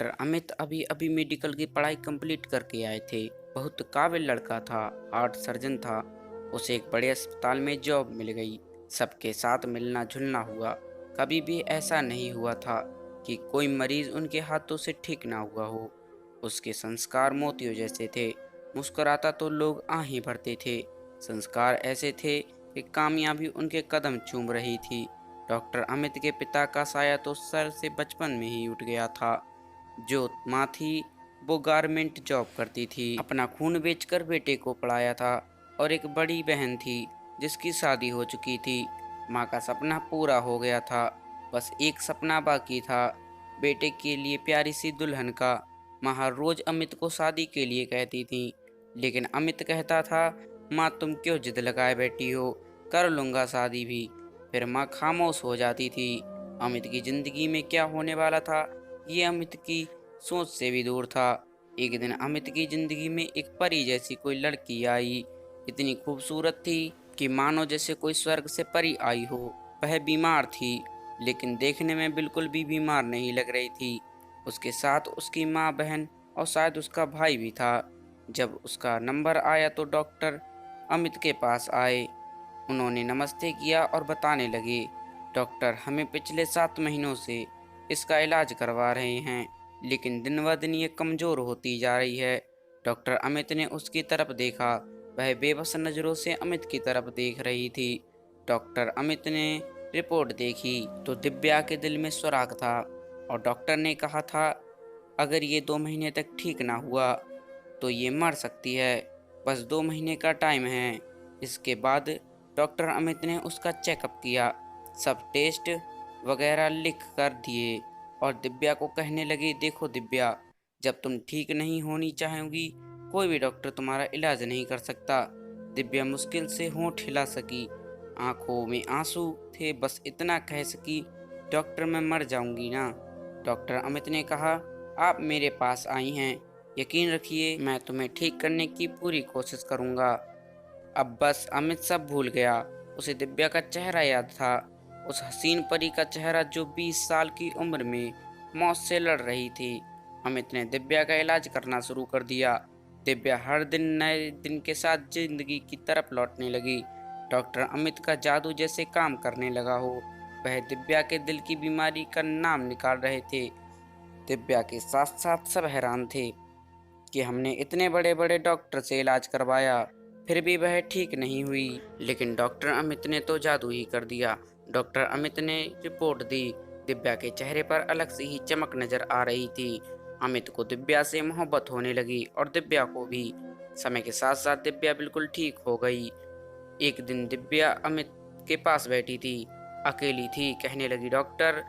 Doctor Amit अभी अभी medical की पढ़ाई कंप्लीट करके आए थे। बहुत काबिल लड़का था, हार्ट सर्जन था। उसे एक बड़े अस्पताल में जॉब मिल गई। सबके साथ मिलना जुलना हुआ। कभी भी ऐसा नहीं हुआ था कि कोई मरीज उनके हाथों से ठीक ना हुआ हो। उसके संस्कार मोतियों जैसे थे। मुस्कुराता तो लोग आहें भरते थे। संस्कार ऐसे थे कि कामयाबी उनके कदम चूम रही थी। डॉक्टर अमित के पिता का साया तो सर से बचपन में ही उठ गया था। जो माँ थी वो गारमेंट जॉब करती थी, अपना खून बेचकर बेटे को पढ़ाया था। और एक बड़ी बहन थी जिसकी शादी हो चुकी थी। माँ का सपना पूरा हो गया था, बस एक सपना बाकी था, बेटे के लिए प्यारी सी दुल्हन का। माँ हर रोज अमित को शादी के लिए कहती थी, लेकिन अमित कहता था, माँ तुम क्यों जिद लगाए बैठी हो, कर लूंगा शादी भी। फिर माँ खामोश हो जाती थी। अमित की जिंदगी में क्या होने वाला था, ये अमित की सोच से भी दूर था। एक दिन अमित की जिंदगी में एक परी जैसी कोई लड़की आई। इतनी खूबसूरत थी कि मानो जैसे कोई स्वर्ग से परी आई हो। वह बीमार थी, लेकिन देखने में बिल्कुल भी बीमार नहीं लग रही थी। उसके साथ उसकी माँ, बहन और शायद उसका भाई भी था। जब उसका नंबर आया तो डॉक्टर अमित के पास आए। उन्होंने नमस्ते किया और बताने लगे, डॉक्टर हमें पिछले 7 महीनों से इसका इलाज करवा रहे हैं, लेकिन दिन ब दिन ये कमजोर होती जा रही है। डॉक्टर अमित ने उसकी तरफ देखा। वह बेबस नजरों से अमित की तरफ देख रही थी। डॉक्टर अमित ने रिपोर्ट देखी तो दिव्या के दिल में सुराग था। और डॉक्टर ने कहा था, अगर ये 2 महीने तक ठीक ना हुआ तो ये मर सकती है। बस 2 महीने का टाइम है। इसके बाद डॉक्टर अमित ने उसका चेकअप किया, सब टेस्ट वगैरह लिख कर दिए और दिव्या को कहने लगे, देखो दिव्या, जब तुम ठीक नहीं होनी चाहोगी कोई भी डॉक्टर तुम्हारा इलाज नहीं कर सकता। दिव्या मुश्किल से होंठ हिला सकी, आंखों में आंसू थे, बस इतना कह सकी, डॉक्टर मैं मर जाऊंगी ना। डॉक्टर अमित ने कहा, आप मेरे पास आई हैं, यकीन रखिए मैं तुम्हें ठीक करने की पूरी कोशिश करूंगा। अब बस अमित सब भूल गया। उसे दिव्या का चेहरा याद था, उस हसीन परी का चेहरा जो 20 साल की उम्र में मौत से लड़ रही थी। अमित ने दिव्या का इलाज करना शुरू कर दिया। दिव्या हर दिन नए दिन के साथ जिंदगी की तरफ लौटने लगी। डॉक्टर अमित का जादू जैसे काम करने लगा हो। वह दिव्या के दिल की बीमारी का नाम निकाल रहे थे। दिव्या के साथ साथ सब हैरान थे कि हमने इतने बड़े बड़े डॉक्टर से इलाज करवाया, फिर भी वह ठीक नहीं हुई। लेकिन डॉक्टर अमित ने तो जादू ही कर दिया। डॉक्टर अमित ने रिपोर्ट दी। दिव्या के चेहरे पर अलग से ही चमक नजर आ रही थी। अमित को दिव्या से मोहब्बत होने लगी और दिव्या को भी। समय के साथ साथ दिव्या बिल्कुल ठीक हो गई। एक दिन दिव्या अमित के पास बैठी थी, अकेली थी। कहने लगी, डॉक्टर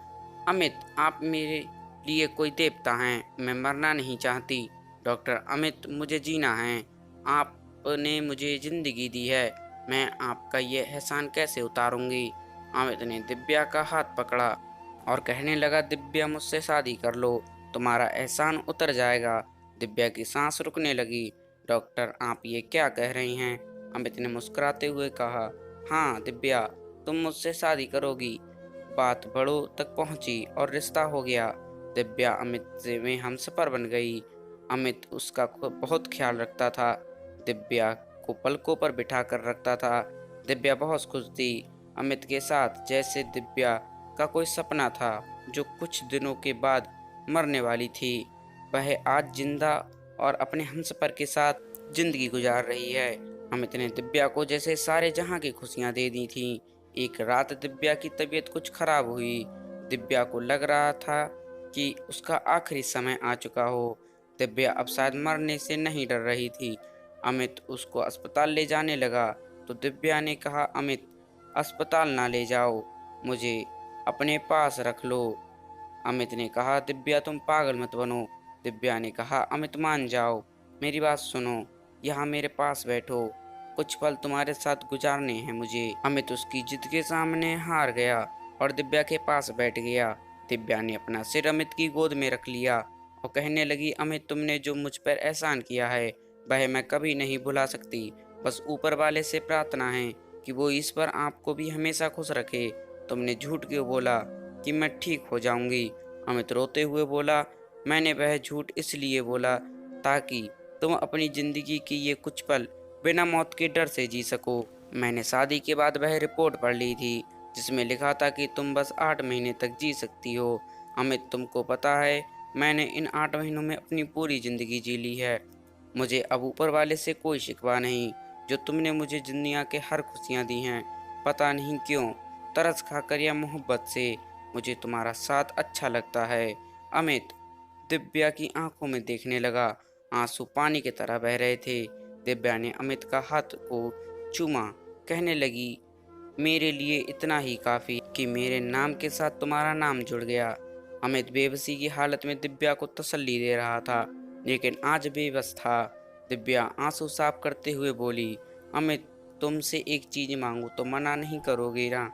अमित, आप मेरे लिए कोई देवता हैं, मैं मरना नहीं चाहती। डॉक्टर अमित, मुझे जीना है। आपने मुझे जिंदगी दी है, मैं आपका ये एहसान कैसे उतारूंगी। अमित ने दिव्या का हाथ पकड़ा और कहने लगा, दिव्या मुझसे शादी कर लो, तुम्हारा एहसान उतर जाएगा। दिव्या की सांस रुकने लगी। डॉक्टर आप ये क्या कह रही हैं। अमित ने मुस्कुराते हुए कहा, हाँ दिव्या, तुम मुझसे शादी करोगी। बात बड़ों तक पहुंची और रिश्ता हो गया। दिव्या अमित से में हमसफर बन गई। अमित उसका बहुत ख्याल रखता था, दिव्या को पलकों पर बिठा कर रखता था। दिव्या बहुत खुश थी अमित के साथ, जैसे दिव्या का कोई सपना था जो कुछ दिनों के बाद मरने वाली थी। वह आज जिंदा और अपने हमसफर के साथ जिंदगी गुजार रही है। अमित ने दिव्या को जैसे सारे जहां की खुशियां दे दी थीं। एक रात दिव्या की तबीयत कुछ खराब हुई। दिव्या को लग रहा था कि उसका आखिरी समय आ चुका हो। दिव्या अब शायद मरने से नहीं डर रही थी। अमित उसको अस्पताल ले जाने लगा तो दिव्या ने कहा, अमित अस्पताल ना ले जाओ, मुझे अपने पास रख लो। अमित ने कहा, दिव्या तुम पागल मत बनो। दिव्या ने कहा, अमित मान जाओ, मेरी बात सुनो, यहाँ मेरे पास बैठो, कुछ पल तुम्हारे साथ गुजारने हैं मुझे। अमित उसकी जिद के सामने हार गया और दिव्या के पास बैठ गया। दिव्या ने अपना सिर अमित की गोद में रख लिया और कहने लगी, अमित तुमने जो मुझ पर एहसान किया है वह मैं कभी नहीं भुला सकती। बस ऊपर वाले से प्रार्थना है कि वो ईश्वर आपको भी हमेशा खुश रखे। तुमने झूठ क्यों बोला कि मैं ठीक हो जाऊंगी। अमित रोते हुए बोला, मैंने वह झूठ इसलिए बोला ताकि तुम अपनी जिंदगी की ये कुछ पल बिना मौत के डर से जी सको। मैंने शादी के बाद वह रिपोर्ट पढ़ ली थी जिसमें लिखा था कि तुम बस 8 महीने तक जी सकती हो। अमित, तुमको पता है मैंने इन 8 महीनों में अपनी पूरी जिंदगी जी ली है। मुझे अब ऊपर वाले से कोई शिकवा नहीं। जो तुमने मुझे दुनिया के हर खुशियाँ दी हैं, पता नहीं क्यों, तरस खाकर या मोहब्बत से, मुझे तुम्हारा साथ अच्छा लगता है। अमित दिव्या की आंखों में देखने लगा। आंसू पानी की तरह बह रहे थे। दिव्या ने अमित का हाथ को चूमा, कहने लगी, मेरे लिए इतना ही काफी कि मेरे नाम के साथ तुम्हारा नाम जुड़ गया। अमित बेबसी की हालत में दिव्या को तसल्ली दे रहा था, लेकिन आज बेबस था। दिव्या आंसू साफ करते हुए बोली, अमित, तुमसे एक चीज मांगू तो मना नहीं करोगे ना?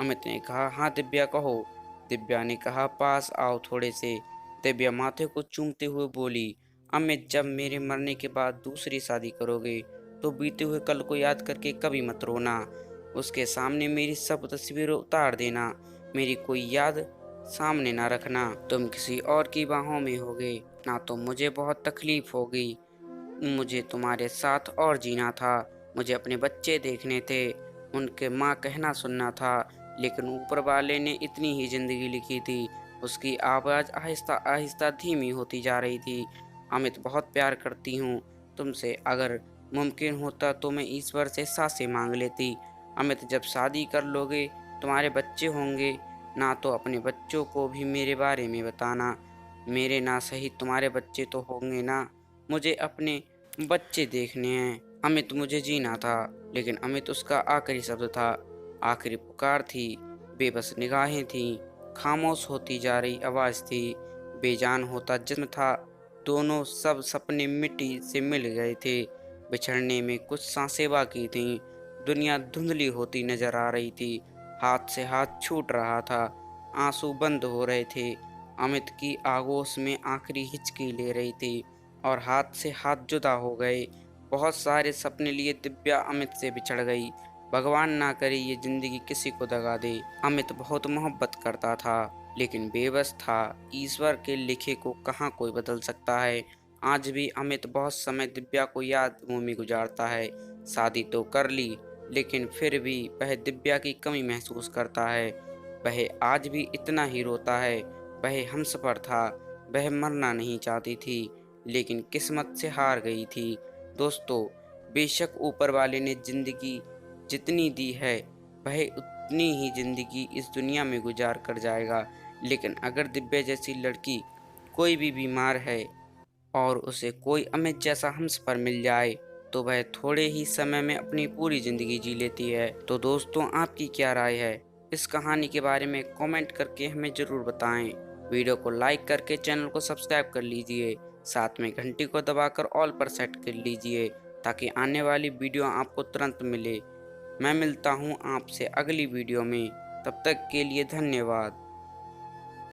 अमित ने कहा, हाँ दिव्या कहो। दिव्या ने कहा, पास आओ थोड़े से। दिव्या माथे को चूमते हुए बोली, अमित, जब मेरे मरने के बाद दूसरी शादी करोगे तो बीते हुए कल को याद करके कभी मत रोना। उसके सामने मेरी सब तस्वीरें उतार देना। मेरी कोई याद सामने ना रखना। तुम किसी और की बाहों में होगे ना तो मुझे बहुत तकलीफ होगी। मुझे तुम्हारे साथ और जीना था। मुझे अपने बच्चे देखने थे, उनके माँ कहना सुनना था। लेकिन ऊपर वाले ने इतनी ही जिंदगी लिखी थी। उसकी आवाज़ आहिस्ता आहिस्ता धीमी होती जा रही थी। अमित, बहुत प्यार करती हूँ तुमसे। अगर मुमकिन होता तो मैं ईश्वर से सांसें मांग लेती। अमित, जब शादी कर लोगे, तुम्हारे बच्चे होंगे ना, तो अपने बच्चों को भी मेरे बारे में बताना। मेरे ना सही तुम्हारे बच्चे तो होंगे ना। मुझे अपने बच्चे देखने हैं। अमित, मुझे जीना था। लेकिन अमित उसका आखिरी शब्द था, आखिरी पुकार थी। बेबस निगाहें थीं, खामोश होती जा रही आवाज़ थी, बेजान होता जिस्म था। दोनों सब सपने मिट्टी से मिल गए थे। बिछड़ने में कुछ सांसें बाकी थीं। दुनिया धुंधली होती नजर आ रही थी। हाथ से हाथ छूट रहा था। आंसू बंद हो रहे थे। अमित की आगोश में आखिरी हिचकी ले रही थी और हाथ से हाथ जुदा हो गए। बहुत सारे सपने लिए दिव्या अमित से बिछड़ गई। भगवान ना करे ये जिंदगी किसी को दगा दे। अमित बहुत मोहब्बत करता था, लेकिन बेबस था। ईश्वर के लिखे को कहाँ कोई बदल सकता है। आज भी अमित बहुत समय दिव्या को याद में गुजारता है। शादी तो कर ली, लेकिन फिर भी वह दिव्या की कमी महसूस करता है। वह आज भी इतना ही रोता है। वह हमसफर था। वह मरना नहीं चाहती थी, लेकिन किस्मत से हार गई थी। दोस्तों, बेशक ऊपर वाले ने जिंदगी जितनी दी है, वह उतनी ही जिंदगी इस दुनिया में गुजार कर जाएगा। लेकिन अगर दिव्या जैसी लड़की कोई भी बीमार है और उसे कोई अमित जैसा हमसफर मिल जाए, तो वह थोड़े ही समय में अपनी पूरी ज़िंदगी जी लेती है। तो दोस्तों, आपकी क्या राय है इस कहानी के बारे में? कमेंट करके हमें ज़रूर बताएं। वीडियो को लाइक करके चैनल को सब्सक्राइब कर लीजिए। साथ में घंटी को दबाकर ऑल पर सेट कर लीजिए ताकि आने वाली वीडियो आपको तुरंत मिले। मैं मिलता हूँ आपसे अगली वीडियो में। तब तक के लिए धन्यवाद।